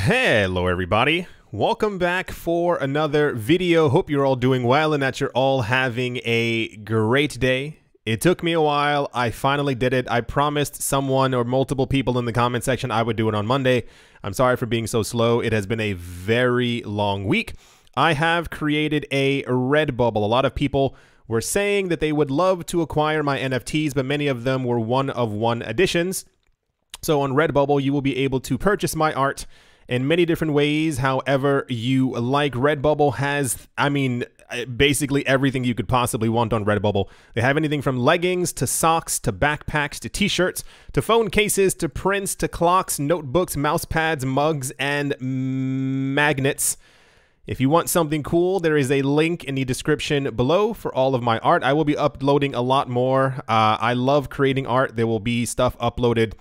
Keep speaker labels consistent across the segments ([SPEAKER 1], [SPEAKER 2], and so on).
[SPEAKER 1] Hello everybody, welcome back for another video. Hope you're all doing well and that you're all having a great day. It took me a while, I finally did it. I promised someone or multiple people in the comment section I would do it on Monday. I'm sorry for being so slow. It has been a very long week. I have created a Redbubble. A lot of people were saying that they would love to acquire my NFTs, but many of them were one-of-one editions. So on Redbubble, you will be able to purchase my art in many different ways, however you like. Redbubble has, basically everything you could possibly want on Redbubble. They have anything from leggings to socks to backpacks to t-shirts to phone cases to prints to clocks, notebooks, mouse pads, mugs, and magnets. If you want something cool, there is a link in the description below for all of my art. I will be uploading a lot more. I love creating art. There will be stuff uploaded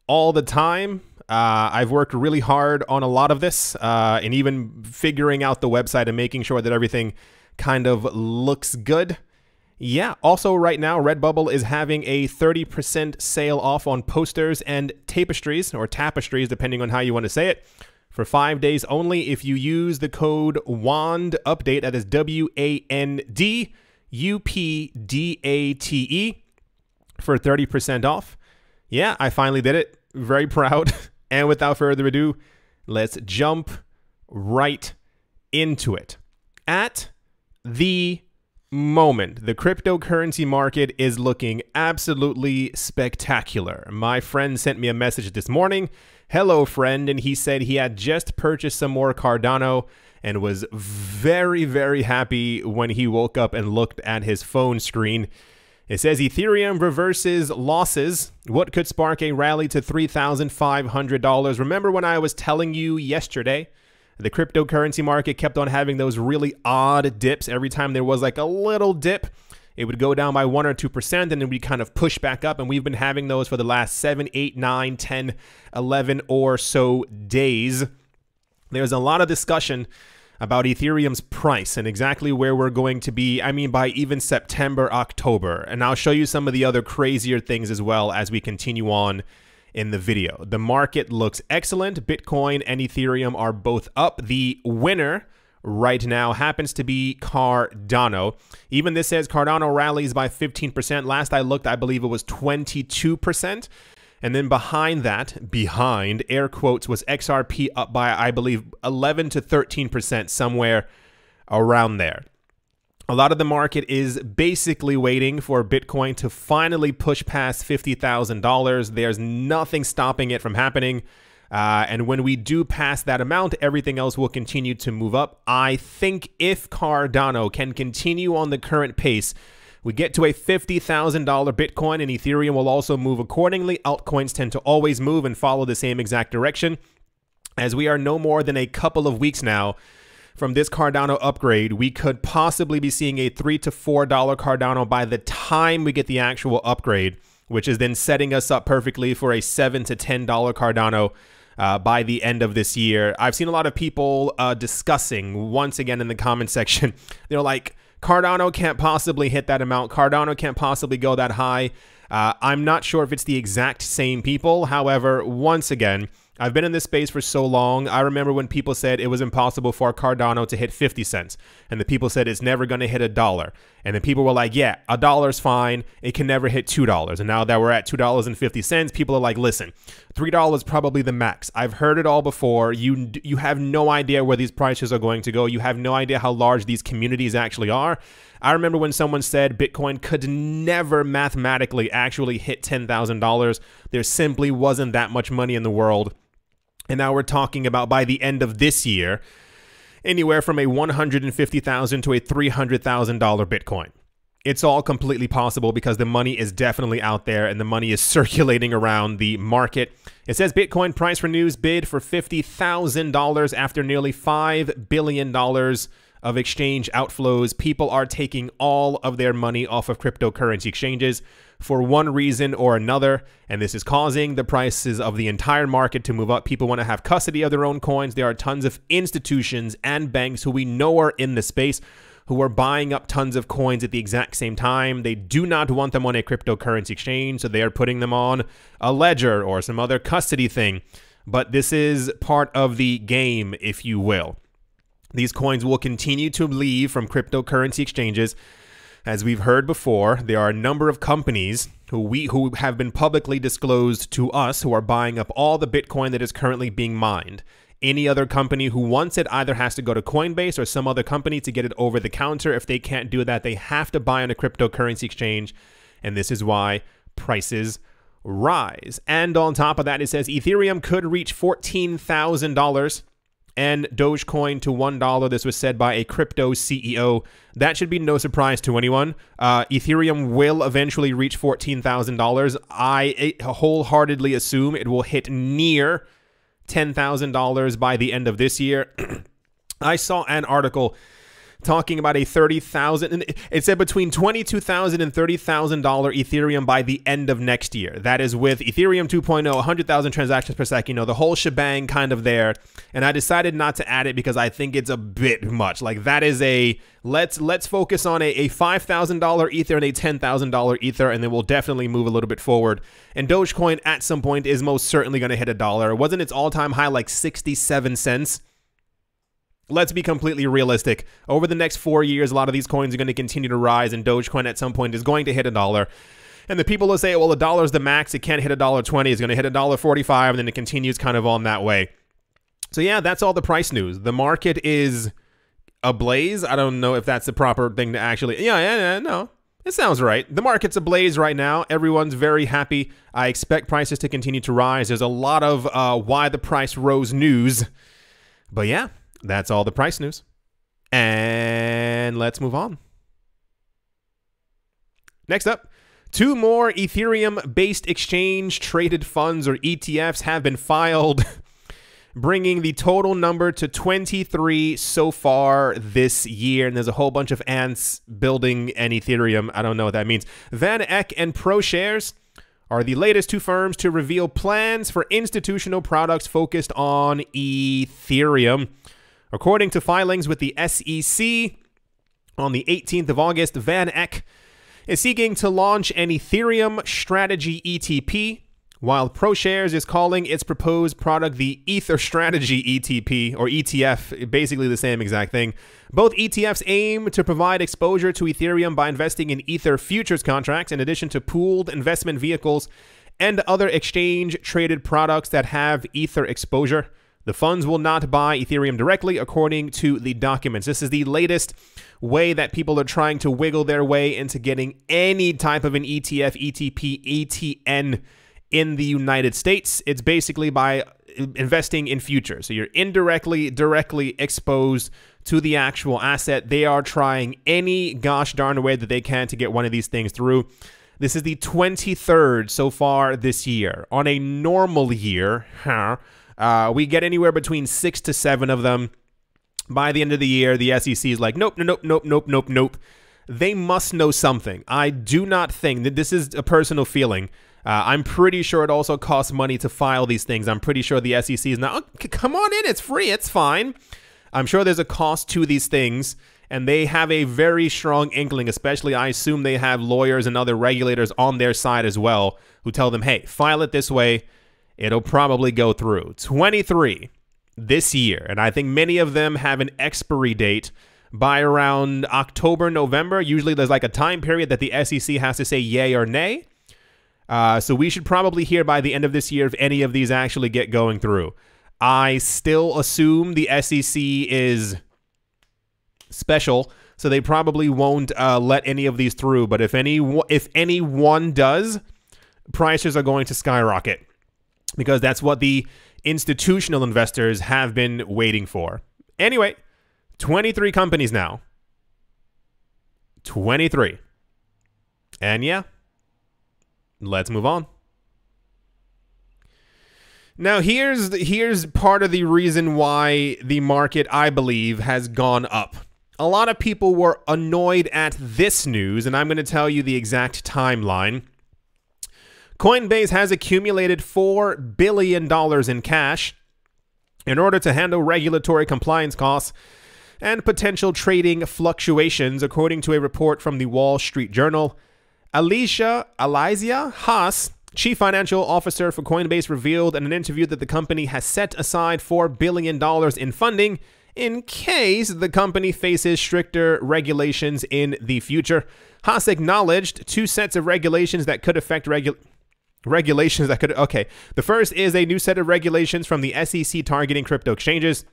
[SPEAKER 1] all the time. I've worked really hard on a lot of this and even figuring out the website and making sure that everything kind of looks good. Yeah, also right now, Redbubble is having a 30% sale off on posters and tapestries, or tapestries, depending on how you want to say it, for 5 days only if you use the code WANDUPDATE, that is WANDUPDATE, for 30% off. Yeah, I finally did it. Very proud. And without further ado, let's jump right into it. At the moment, the cryptocurrency market is looking absolutely spectacular. My friend sent me a message this morning. Hello, friend. And he said he had just purchased some more Cardano and was very, very happy when he woke up and looked at his phone screen. It says Ethereum reverses losses. What could spark a rally to $3,500? Remember when I was telling you yesterday, the cryptocurrency market kept on having those really odd dips. Every time there was like a little dip, it would go down by 1 or 2% and then we'd kind of push back up. And we've been having those for the last 7, 8, 9, 10, 11 or so days. There's a lot of discussion about Ethereum's price and exactly where we're going to be, by even September, October. And I'll show you some of the other crazier things as well as we continue on in the video. The market looks excellent. Bitcoin and Ethereum are both up. The winner right now happens to be Cardano. Even this says Cardano rallies by 15%. Last I looked, I believe it was 22%. And then behind that, behind air quotes, was XRP up by, I believe, 11 to 13%, somewhere around there. A lot of the market is basically waiting for Bitcoin to finally push past $50,000. There's nothing stopping it from happening. And when we do pass that amount, everything else will continue to move up. I think if Cardano can continue on the current pace, we get to a $50,000 Bitcoin and Ethereum will also move accordingly. Altcoins tend to always move and follow the same exact direction. As we are no more than a couple of weeks now from this Cardano upgrade, we could possibly be seeing a $3 to $4 Cardano by the time we get the actual upgrade, which is then setting us up perfectly for a $7 to $10 Cardano by the end of this year. I've seen a lot of people discussing, once again in the comment section, they're like, Cardano can't possibly hit that amount. Cardano can't possibly go that high. I'm not sure if it's the exact same people. However, once again, I've been in this space for so long. I remember when people said it was impossible for Cardano to hit 50 cents. And the people said it's never going to hit $1. And then people were like, yeah, $1's fine. It can never hit $2. And now that we're at $2.50, people are like, listen, $3 is probably the max. I've heard it all before. You have no idea where these prices are going to go. You have no idea how large these communities actually are. I remember when someone said Bitcoin could never mathematically actually hit $10,000. There simply wasn't that much money in the world. And now we're talking about by the end of this year, anywhere from a $150,000 to a $300,000 Bitcoin. It's all completely possible because the money is definitely out there and the money is circulating around the market. It says Bitcoin price for news bid for $50,000 after nearly $5 billion of exchange outflows. People are taking all of their money off of cryptocurrency exchanges for one reason or another, and this is causing the prices of the entire market to move up. People want to have custody of their own coins. There are tons of institutions and banks who we know are in the space who are buying up tons of coins at the exact same time. They do not want them on a cryptocurrency exchange, so they are putting them on a ledger or some other custody thing. but this is part of the game, if you will. These coins will continue to leave from cryptocurrency exchanges. As we've heard before, there are a number of companies who have been publicly disclosed to us who are buying up all the Bitcoin that is currently being mined. Any other company who wants it either has to go to Coinbase or some other company to get it over the counter. If they can't do that, they have to buy on a cryptocurrency exchange, and this is why prices rise. And on top of that, it says Ethereum could reach $14,000 and Dogecoin to $1. This was said by a crypto CEO. That should be no surprise to anyone. Ethereum will eventually reach $14,000. I wholeheartedly assume it will hit near $10,000 by the end of this year. I saw an article talking about a $30,000. It said between $22,000 and $30,000 Ethereum by the end of next year. That is with Ethereum 2.0, 100,000 transactions per second, the whole shebang kind of there. And I decided not to add it because I think it's a bit much. Like that is a let's focus on a $5,000 Ether and a $10,000 Ether, and then we'll definitely move a little bit forward. And Dogecoin at some point is most certainly going to hit $1. Wasn't its all-time high like 67 cents? Let's be completely realistic. Over the next 4 years, a lot of these coins are going to continue to rise, and Dogecoin at some point is going to hit $1. And the people will say, well, $1 is the max. It can't hit $1.20. It's going to hit $1.45, and then it continues kind of on that way. So yeah, that's all the price news. The market is ablaze. I don't know if that's the proper thing to actually... Yeah, no. It sounds right. The market's ablaze right now. Everyone's very happy. I expect prices to continue to rise. There's a lot of why the price rose news. But yeah. That's all the price news. And let's move on. Next up, 2 more Ethereum-based exchange-traded funds, or ETFs, have been filed, bringing the total number to 23 so far this year. And there's a whole bunch of ants building an Ethereum. I don't know what that means. Van Eck and ProShares are the latest 2 firms to reveal plans for institutional products focused on Ethereum. According to filings with the SEC on the 18th of August, Van Eck is seeking to launch an Ethereum strategy ETP, while ProShares is calling its proposed product the Ether Strategy ETP, or ETF, basically the same exact thing. Both ETFs aim to provide exposure to Ethereum by investing in Ether futures contracts, in addition to pooled investment vehicles and other exchange-traded products that have Ether exposure. The funds will not buy Ethereum directly, according to the documents. This is the latest way that people are trying to wiggle their way into getting any type of an ETF, ETP, ETN in the United States. It's basically by investing in futures. So you're directly exposed to the actual asset. They are trying any gosh darn way that they can to get one of these things through. This is the 23rd so far this year. On a normal year, we get anywhere between 6 to 7 of them. By the end of the year, the SEC is like, nope. They must know something. I do not think that this is a personal feeling. I'm pretty sure it also costs money to file these things. I'm pretty sure the SEC is now, oh, come on in, it's free, it's fine. I'm sure there's a cost to these things, and they have a very strong inkling, especially I assume they have lawyers and other regulators on their side as well, who tell them, hey, file it this way. It'll probably go through. 23 this year, and I think many of them have an expiry date by around October, November. Usually there's like a time period that the SEC has to say yay or nay. So we should probably hear by the end of this year if any of these actually get going through. I still assume the SEC is special, so they probably won't let any of these through. But if anyone does, prices are going to skyrocket, because that's what the institutional investors have been waiting for. Anyway, 23 companies now. 23. And yeah, let's move on. Now, here's part of the reason why the market, I believe, has gone up. A lot of people were annoyed at this news, and I'm going to tell you the exact timeline. Coinbase has accumulated $4 billion in cash in order to handle regulatory compliance costs and potential trading fluctuations, according to a report from the Wall Street Journal. Alicia Haas, Chief Financial Officer for Coinbase revealed in an interview that the company has set aside $4 billion in funding in case the company faces stricter regulations in the future. Haas acknowledged two sets of regulations that could affect regulations that could... Okay, the first is a new set of regulations from the SEC targeting crypto exchanges.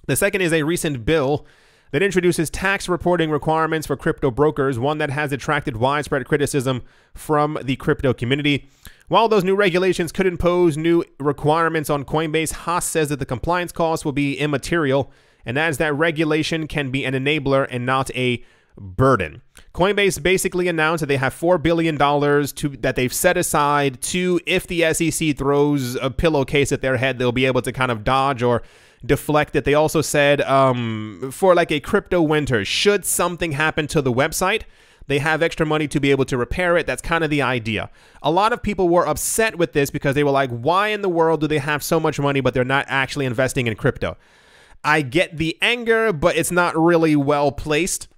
[SPEAKER 1] The second is a recent bill that introduces tax reporting requirements for crypto brokers, one that has attracted widespread criticism from the crypto community. While those new regulations could impose new requirements on Coinbase, Haas says that the compliance costs will be immaterial and adds that regulation can be an enabler and not a burden. Coinbase basically announced that they have $4 billion that they've set aside to, if the SEC throws a pillowcase at their head, they'll be able to kind of dodge or deflect it. They also said for like a crypto winter, should something happen to the website, they have extra money to be able to repair it. That's kind of the idea. A lot of people were upset with this because they were like, why in the world do they have so much money, but they're not actually investing in crypto? I get the anger, but it's not really well placed.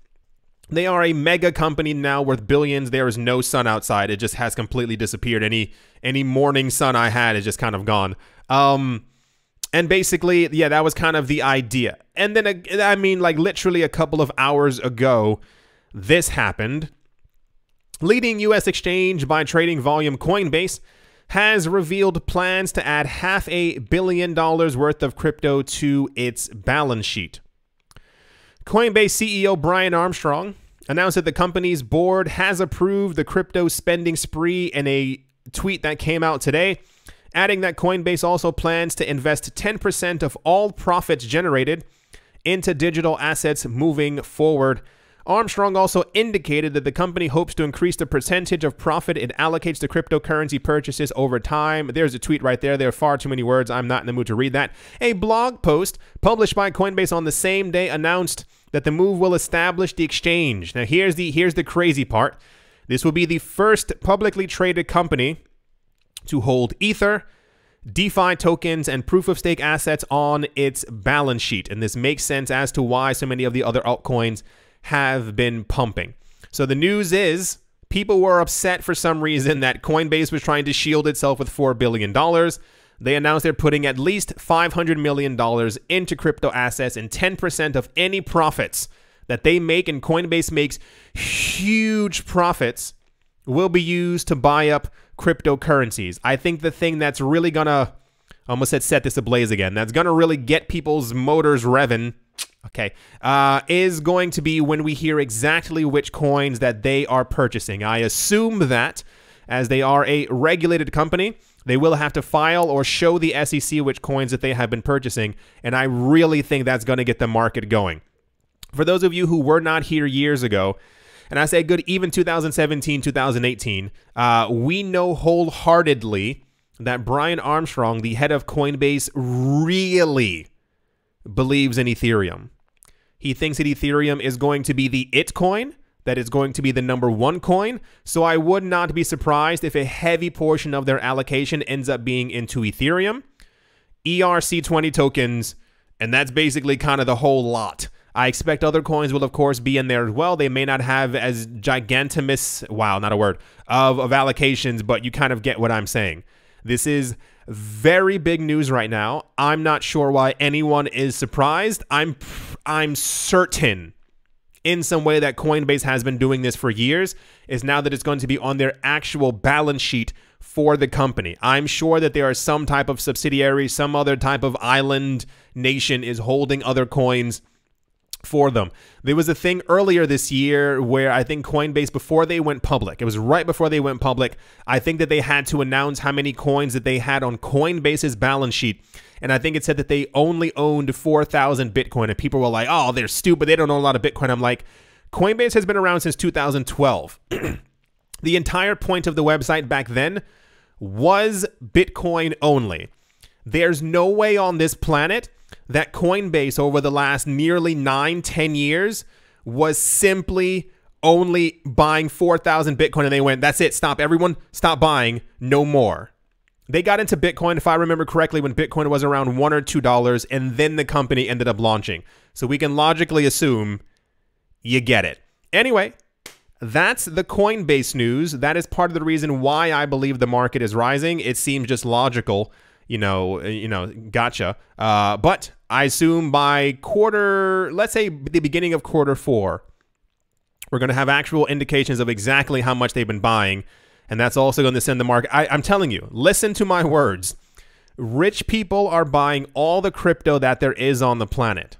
[SPEAKER 1] They are a mega company now worth billions. There is no sun outside. It just has completely disappeared. Any morning sun I had is just kind of gone. And basically, yeah, that was kind of the idea. And then, I mean, like literally a couple of hours ago, this happened. Leading U.S. exchange by trading volume Coinbase has revealed plans to add $500 million worth of crypto to its balance sheet. Coinbase CEO Brian Armstrong announced that the company's board has approved the crypto spending spree in a tweet that came out today, adding that Coinbase also plans to invest 10% of all profits generated into digital assets moving forward. Armstrong also indicated that the company hopes to increase the percentage of profit it allocates to cryptocurrency purchases over time. There's a tweet right there. There are far too many words. I'm not in the mood to read that. A blog post published by Coinbase on the same day announced that the move will establish the exchange. Now, here's the crazy part. This will be the first publicly traded company to hold Ether, DeFi tokens, and proof-of-stake assets on its balance sheet. And this makes sense as to why so many of the other altcoins have been pumping. So the news is people were upset for some reason that Coinbase was trying to shield itself with $4 billion. They announced they're putting at least $500 million into crypto assets, and 10% of any profits that they make, and Coinbase makes huge profits, will be used to buy up cryptocurrencies. I think the thing that's really gonna, I almost said set this ablaze again, that's gonna really get people's motors revving, okay, is going to be when we hear exactly which coins that they are purchasing. I assume that as they are a regulated company, they will have to file or show the SEC which coins that they have been purchasing, and I really think that's going to get the market going. For those of you who were not here years ago, and I say good even 2017, 2018, we know wholeheartedly that Brian Armstrong, the head of Coinbase, really believes in Ethereum. He thinks that Ethereum is going to be the it coin, that is going to be the #1 coin. So I would not be surprised if a heavy portion of their allocation ends up being into Ethereum, ERC20 tokens, and that's basically kind of the whole lot. I expect other coins will, of course, be in there as well. They may not have as gigantimous, wow, not a word, of allocations, but you kind of get what I'm saying. This is very big news right now. I'm not sure why anyone is surprised. I'm certain in some way that Coinbase has been doing this for years, is now that it's going to be on their actual balance sheet for the company. I'm sure that there are some type of subsidiary, some other type of island nation is holding other coins for them. There was a thing earlier this year where I think Coinbase, before they went public, it was right before they went public, I think that they had to announce how many coins that they had on Coinbase's balance sheet. And I think it said that they only owned 4,000 Bitcoin. And people were like, oh, they're stupid. They don't know a lot of Bitcoin. I'm like, Coinbase has been around since 2012. The entire point of the website back then was Bitcoin only. There's no way on this planet that Coinbase over the last nearly 9-10 years was simply only buying 4,000 Bitcoin and they went, that's it, stop, everyone, stop buying, no more. They got into Bitcoin, if I remember correctly, when Bitcoin was around $1 or $2, and then the company ended up launching. So we can logically assume you get it. Anyway, that's the Coinbase news. That is part of the reason why I believe the market is rising. It seems just logical, gotcha. But I assume by let's say the beginning of Q4, we're going to have actual indications of exactly how much they've been buying. And that's also going to send the market. I'm telling you, listen to my words. Rich people are buying all the crypto that there is on the planet.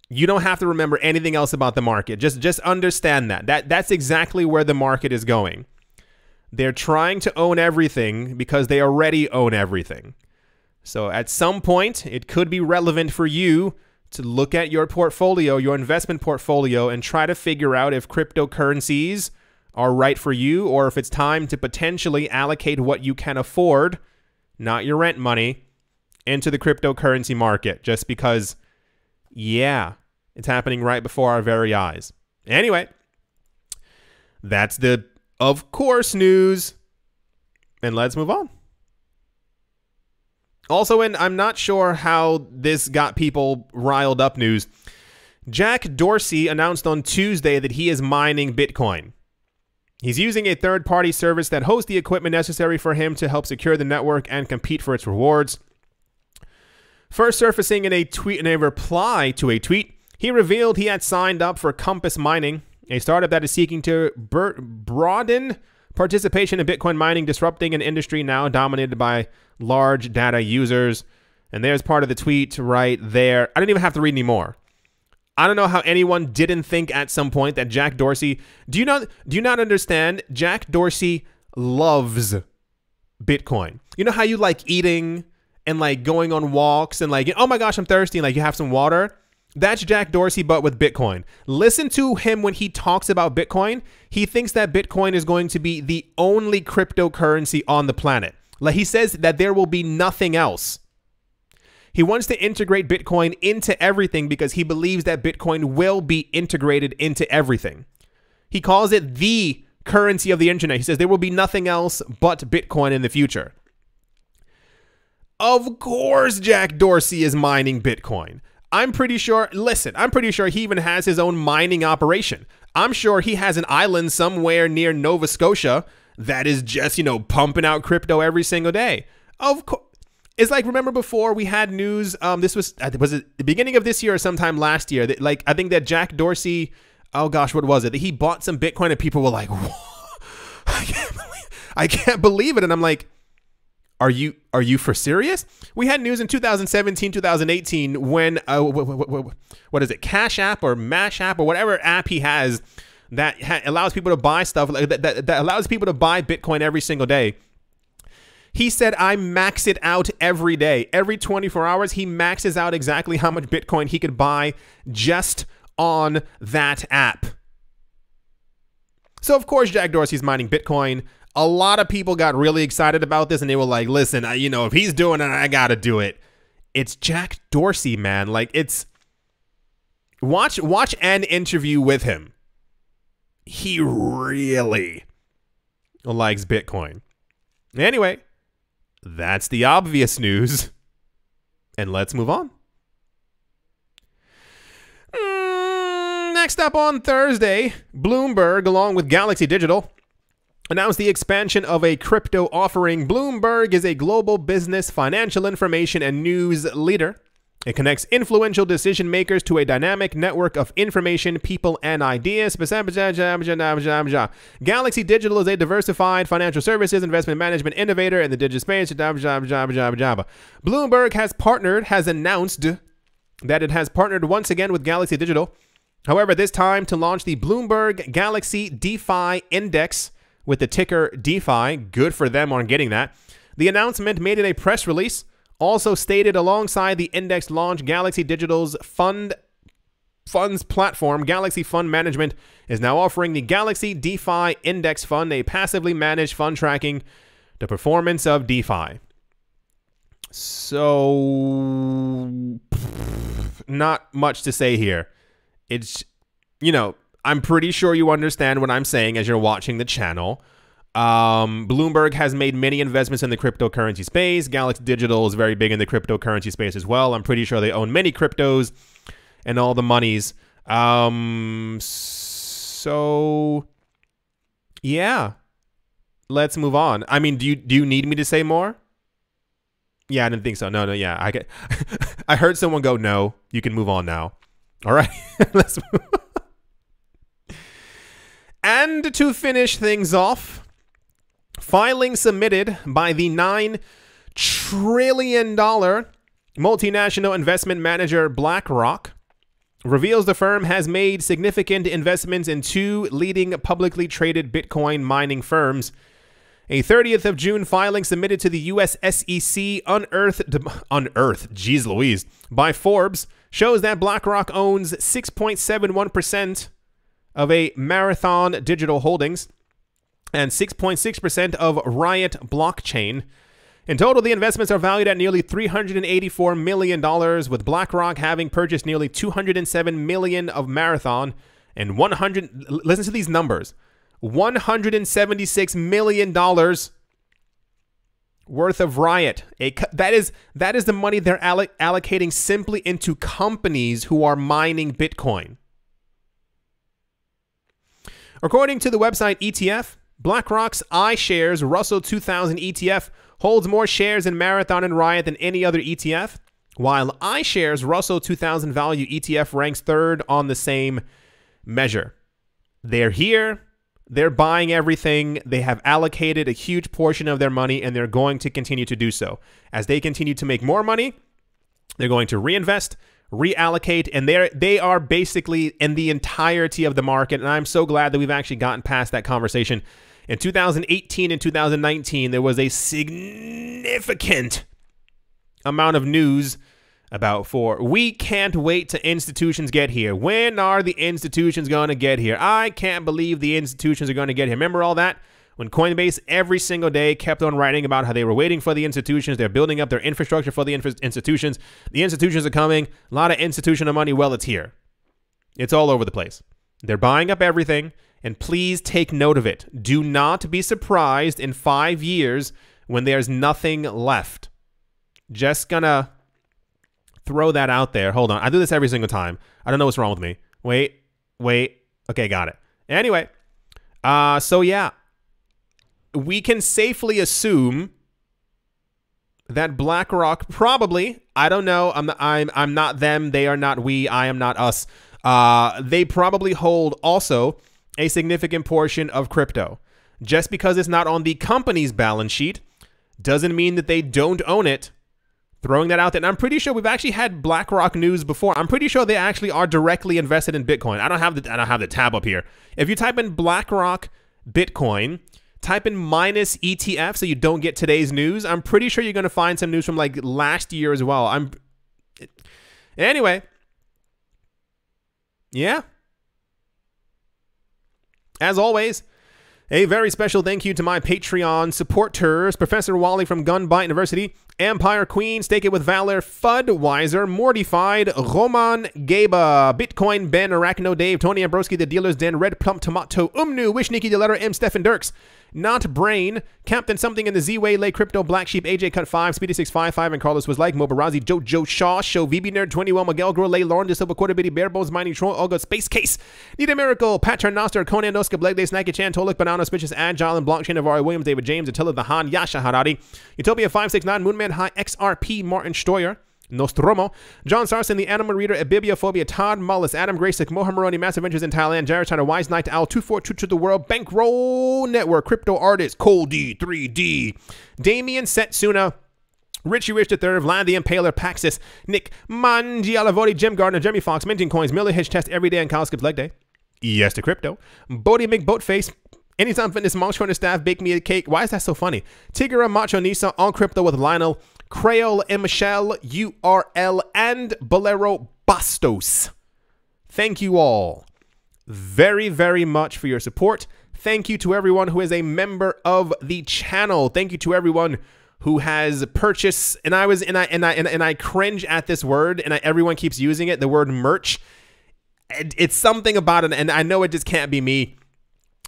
[SPEAKER 1] You don't have to remember anything else about the market. Just understand that's exactly where the market is going. They're trying to own everything because they already own everything. So at some point, it could be relevant for you to look at your portfolio, your investment portfolio, and try to figure out if cryptocurrencies are right for you, or if it's time to potentially allocate what you can afford, not your rent money, into the cryptocurrency market, just because, yeah, it's happening right before our very eyes. Anyway, that's the of course news, and let's move on. Also, and I'm not sure how this got people riled up news, Jack Dorsey announced on Tuesday that he is mining Bitcoin. He's using a third-party service that hosts the equipment necessary for him to help secure the network and compete for its rewards. First surfacing in a reply to a tweet, he revealed he had signed up for Compass Mining, a startup that is seeking to broaden participation in Bitcoin mining, disrupting an industry now dominated by large data users. And there's part of the tweet right there. I didn't even have to read any more. I don't know how anyone didn't think at some point that Jack Dorsey... Do you not understand? Jack Dorsey loves Bitcoin. You know how you like eating and like going on walks and like, oh my gosh, I'm thirsty, and like you have some water? That's Jack Dorsey, but with Bitcoin. Listen to him when he talks about Bitcoin. He thinks that Bitcoin is going to be the only cryptocurrency on the planet. Like, he says that there will be nothing else. He wants to integrate Bitcoin into everything because he believes that Bitcoin will be integrated into everything. He calls it the currency of the internet. He says there will be nothing else but Bitcoin in the future. Of course, Jack Dorsey is mining Bitcoin. I'm pretty sure he even has his own mining operation. I'm sure he has an island somewhere near Nova Scotia that is just, pumping out crypto every single day. Of course. It's like, remember before we had news, was it the beginning of this year or sometime last year, that, like, I think that Jack Dorsey, oh gosh, what was it? That he bought some Bitcoin and people were like, I can't believe it. And I'm like, are you for serious? We had news in 2017, 2018 when, what is it, Cash App or Mash App or whatever app he has that allows people to buy stuff, that allows people to buy Bitcoin every single day. He said, I max it out every day. Every 24 hours, he maxes out exactly how much Bitcoin he could buy just on that app. So, of course, Jack Dorsey's mining Bitcoin. A lot of people got really excited about this, and they were like, listen, if he's doing it, I got to do it. It's Jack Dorsey, man. Like, it's... Watch an interview with him. He really likes Bitcoin. Anyway, that's the obvious news. And let's move on. Next up on Thursday, Bloomberg, along with Galaxy Digital, announced the expansion of a crypto offering. Bloomberg is a global business, financial information, and news leader. It connects influential decision makers to a dynamic network of information, people, and ideas. Galaxy Digital is a diversified financial services investment management innovator in the digital space. Bloomberg has announced that it has partnered once again with Galaxy Digital. However, this time to launch the Bloomberg Galaxy DeFi Index with the ticker DeFi. Good for them on getting that. The announcement, made in a press release, also stated alongside the index launch, Galaxy Digital's funds platform, Galaxy Fund Management, is now offering the Galaxy DeFi Index Fund, a passively managed fund tracking the performance of DeFi. So, not much to say here. It's, I'm pretty sure you understand what I'm saying as you're watching the channel. Bloomberg has made many investments in the cryptocurrency space. Galaxy Digital is very big in the cryptocurrency space as well. I'm pretty sure they own many cryptos and all the monies. So Yeah. Let's move on. I mean, do you need me to say more? Yeah, I didn't think so. No, yeah. I heard someone go, no, you can move on now. All right. Let's move on. And to finish things off, filing submitted by the $9 trillion multinational investment manager BlackRock reveals the firm has made significant investments in two leading publicly traded Bitcoin mining firms. A 30th of June filing submitted to the U.S. SEC unearthed, geez Louise, by Forbes shows that BlackRock owns 6.71% of a Marathon Digital Holdings and 6.6% of Riot Blockchain. In total, the investments are valued at nearly $384 million, with BlackRock having purchased nearly $207 million of Marathon and listen to these numbers, $176 million worth of Riot. That is the money they're allocating simply into companies who are mining Bitcoin. According to the website ETF, BlackRock's iShares Russell 2000 ETF holds more shares in Marathon and Riot than any other ETF, while iShares Russell 2000 Value ETF ranks third on the same measure. They're here. They're buying everything. They have allocated a huge portion of their money, and they're going to continue to do so. As they continue to make more money, they're going to reinvest, reallocate, and they are basically in the entirety of the market. And I'm so glad that we've actually gotten past that conversation. In 2018 and 2019, there was a significant amount of news about we can't wait till institutions get here. When are the institutions going to get here? I can't believe the institutions are going to get here. Remember all that? When Coinbase every single day kept on writing about how they were waiting for the institutions, they're building up their infrastructure for the institutions. The institutions are coming. A lot of institutional money. Well, it's here. It's all over the place. They're buying up everything. And please take note of it. Do not be surprised in 5 years when there's nothing left. Just gonna throw that out there. Hold on. I do this every single time. I don't know what's wrong with me. Wait. Okay, got it. Anyway, so yeah, we can safely assume that BlackRock probably, I don't know, I'm not them, they are not we, I am not us. They probably hold also a significant portion of crypto. Just because it's not on the company's balance sheet doesn't mean that they don't own it. Throwing that out there. And I'm pretty sure we've actually had BlackRock news before. I'm pretty sure they actually are directly invested in Bitcoin. I don't have the tab up here. If you type in BlackRock Bitcoin, type in minus ETF so you don't get today's news. I'm pretty sure you're going to find some news from like last year as well. Anyway. Yeah. As always, a very special thank you to my Patreon supporters, Professor Wally from Gunbite University, Empire Queen, Stake It With Valor, Fudweiser, Mortified, Roman Gaba, Bitcoin Ben, Arachno Dave, Tony Ambroski, The Dealer's Den, Red Plump Tomato, Umnu, Wishniki, The Letter M, Stephen Dirks, Not Brain, Captain Something in the Z-Way, Lay Crypto, Black Sheep, AJ Cut 5, Speedy 655, and Carlos Was Like, Mobarazi, Joe Shaw, Show, VB Nerd, 21, Miguel Grow, Lay Lauren, Disilva, Quarter Bitty, Bare Bones, Mining Troll, Olga, Space Case, Need a Miracle, Patron Noster, Conan Noska, Blake Day, Snacky Chan, Tolik, Banana, Suspicious, Agile, and Blockchain, Navarro, Williams, David James, Attila, The Han, Yasha Harari, Utopia 569, Moonman High, XRP, Martin Steuer, Nostromo, John Sarson, The Animal Reader, Abibiophobia, Todd Mullis, Adam Graysick, Mohan Maroni, Massive Ventures in Thailand, Jared China, Wise Knight, Owl, 242 to the World, Bankroll Network, Crypto Artist, Cole D, 3D, Damian Setsuna, Richie Rich III, Vlad the Impaler, Paxis, Nick Mangialavoti, Jim Gardner, Jeremy Fox, Minting Coins, Miller Hitch Test, Everyday and Kyle Skips Leg Day, Yes to Crypto, Bodie McBoatface, Anytime Fitness, Monk Shorter Staff, Bake Me a Cake. Why is that so funny? Tigera, Macho Nisa, On Crypto with Lionel, Crayola and Michelle, URL, and Bolero Bastos. Thank you all very, very much for your support. Thank you to everyone who is a member of the channel. Thank you to everyone who has purchased, and I cringe at this word, and everyone keeps using it, the word merch. It's something about it, and I know it just can't be me.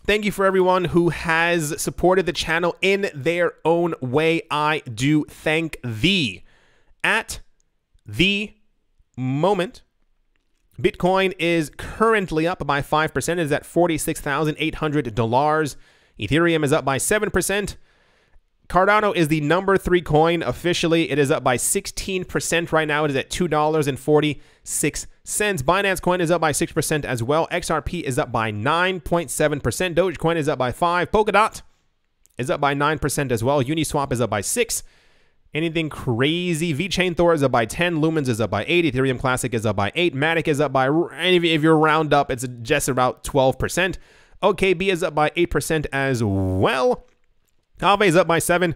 [SPEAKER 1] Thank you for everyone who has supported the channel in their own way. I do thank thee. At the moment, Bitcoin is currently up by 5%. It is at $46,800. Ethereum is up by 7%. Cardano is the number 3 coin officially. It is up by 16% right now. It is at $2.46. Binance coin is up by 6% as well. XRP is up by 9.7%. Dogecoin is up by 5%. Polkadot is up by 9% as well. Uniswap is up by 6%. Anything crazy? VeChain Thor is up by 10. Lumens is up by 8. Ethereum Classic is up by 8. Matic is up by, if you round up, it's just about 12%. OKB is up by 8% as well. Aave is up by 7.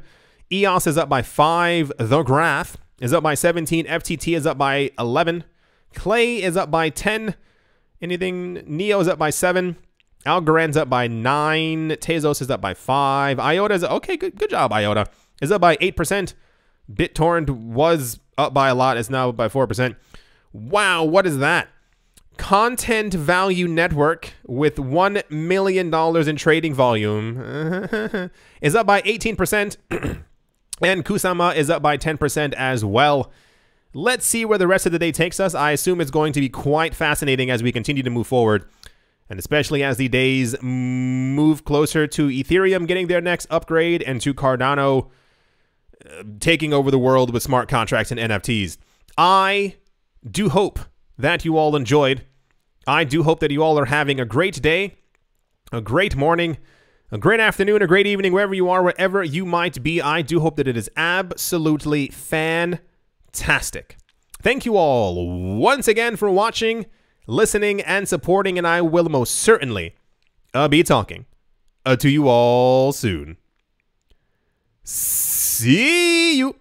[SPEAKER 1] EOS is up by 5. The Graph is up by 17. FTT is up by 11. Clay is up by 10. Anything? Neo is up by 7. Algorand's up by 9. Tezos is up by 5. IOTA is, okay, good job, IOTA. Is up by 8%. BitTorrent was up by a lot. It's now up by 4%. Wow, what is that? Content Value Network with $1 million in trading volume is up by 18%. And Kusama is up by 10% as well. Let's see where the rest of the day takes us. I assume it's going to be quite fascinating as we continue to move forward. And especially as the days move closer to Ethereum getting their next upgrade and to Cardano taking over the world with smart contracts and NFTs. I do hope that you all enjoyed. I do hope that you all are having a great day, a great morning, a great afternoon, a great evening, wherever you are, wherever you might be. I do hope that it is absolutely fantastic. Thank you all once again for watching, listening, and supporting, and I will most certainly be talking to you all soon. See you.